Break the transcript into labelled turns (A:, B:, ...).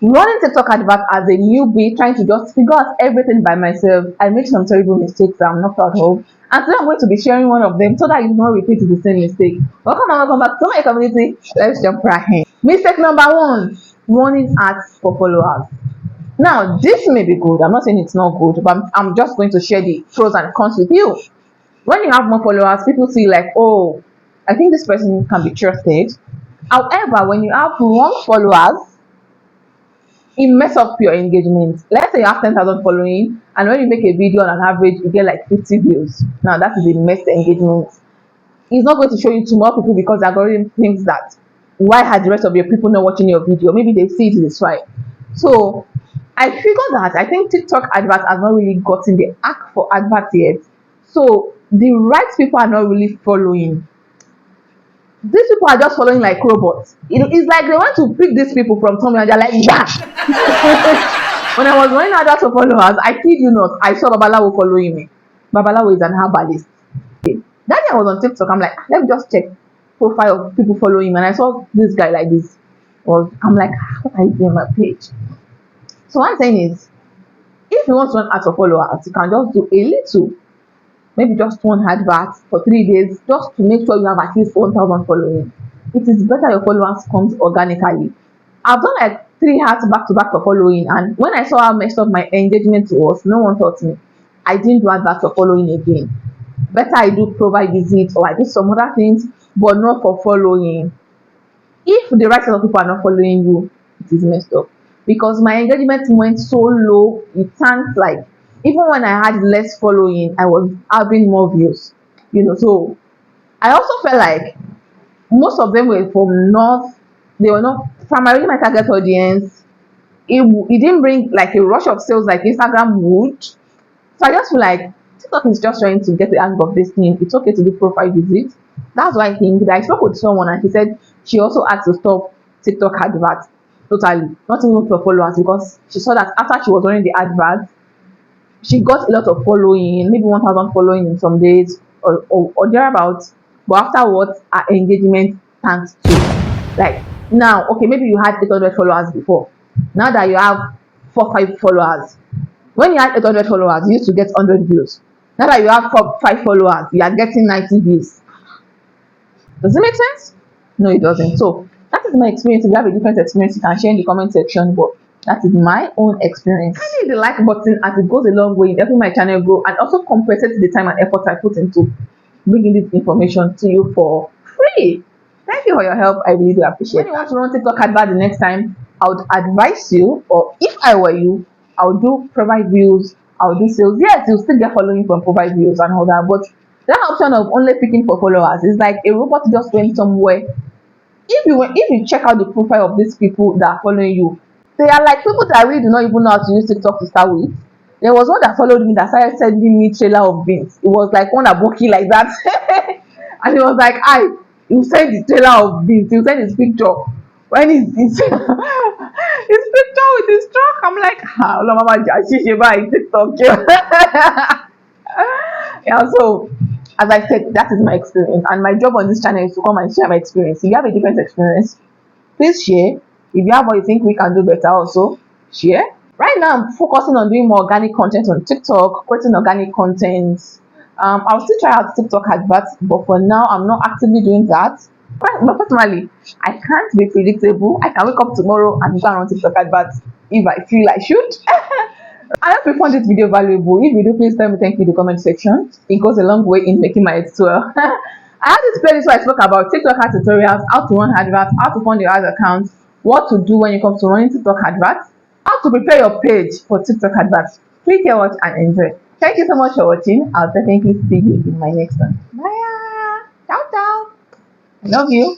A: Running TikTok advert as a newbie, trying to just figure out everything by myself, I made some terrible mistakes that I'm not proud of. And today I'm going to be sharing one of them so that you don't repeat the same mistake. Welcome back to my community. Let's jump right in. Mistake number one, running ads for followers. Now, this may be good. I'm not saying it's not good, but I'm just going to share the pros and cons with you. When you have more followers, people see like, oh, I think this person can be trusted. However, when you have wrong followers, it mess up your engagement. Let's say you have 10,000 following, and when you make a video on an average, you get like 50 views. Now that is a messed engagement. It's not going to show you to more people because the algorithm thinks that why had the rest of your people not watching your video? Maybe they see it this way. So I figured that I think TikTok adverts has not really gotten the act for adverts yet. So the right people are not really following. These people are just following like robots. It's like they want to pick these people from somewhere and they're like, yeah. When I was running adverts for followers, I kid you not, I saw Babalawo following me. Babalawo is an herbalist. That day I was on TikTok, I'm like, let me just check profile of people following me, and I saw this guy like this. I'm like, what are you doing on my page? So what I'm saying is, if you want to run ads for followers, you can just do a little, maybe just one advert for 3 days, just to make sure you have at least 1,000 following. It is better your followers comes organically. I've done like 3 ads back to back for following, and when I saw how messed up my engagement was, no one taught me. I didn't do adverts for following again. Better I do provide visits or I do some other things, but not for following. If the right set of people are not following you, it is messed up. Because my engagement went so low, it sounds like even when I had less following, I was having more views. So I also felt like most of them were from North. They were not primarily my target audience. It didn't bring like a rush of sales like Instagram would. So I just feel like TikTok is just trying to get the hang of this thing. It's okay to do profile visits. That's why I think that I spoke with someone and she said she also had to stop TikTok adverts totally, not even for followers, because she saw that after she was running the adverts, she got a lot of following, maybe 1,000 following in some days or thereabouts. But afterwards, her engagement tanked too. Like now, okay, maybe you had 800 followers before. Now that you have 4-5 followers, when you had 800 followers, you used to get 100 views. Now that you have 5 followers, you are getting 90 views. Does it make sense? No, it doesn't. So that is my experience. If you have a different experience, you can share in the comment section. But that is my own experience. I hit the like button as it goes a long way in helping my channel grow and also compensate the time and effort I put into bringing this information to you for free. Thank you for your help. I really do appreciate it. When you want to run TikTok advert the next time, I would advise you, or if I were you, I would do provide views, I would do sales. Yes, you'll still get following from provide views and all that, but that option of only picking for followers is like a robot just went somewhere. If you check out the profile of these people that are following you, they are like people that really do not even know how to use TikTok to start with. There was one that followed me that started sending me trailer of beans. It was like one aboki like that. And it was like, you send the trailer of beans, you send his picture. When he's his picture with his truck, I'm like, mama TikTok. Yeah, so as I said, that is my experience, and my job on this channel is to come and share my experience. If you have a different experience, please share. If you have what you think we can do better, also share. Right now, I'm focusing on doing more organic content on TikTok, creating organic content. I'll still try out TikTok adverts, but for now, I'm not actively doing that. But personally, I can't be predictable. I can wake up tomorrow and go and run TikTok adverts if I feel I should. I hope you found this video valuable. If you do, please tell me thank you in the comment section. It goes a long way in making my editorial. I had this playlist where I spoke about TikTok ad tutorials, how to run adverts, how to fund your ad account, what to do when it comes to running TikTok adverts, how to prepare your page for TikTok adverts. Click here, watch, and enjoy. Thank you so much for watching. I'll definitely see you in my next one. Bye. Ciao, ciao. I love you.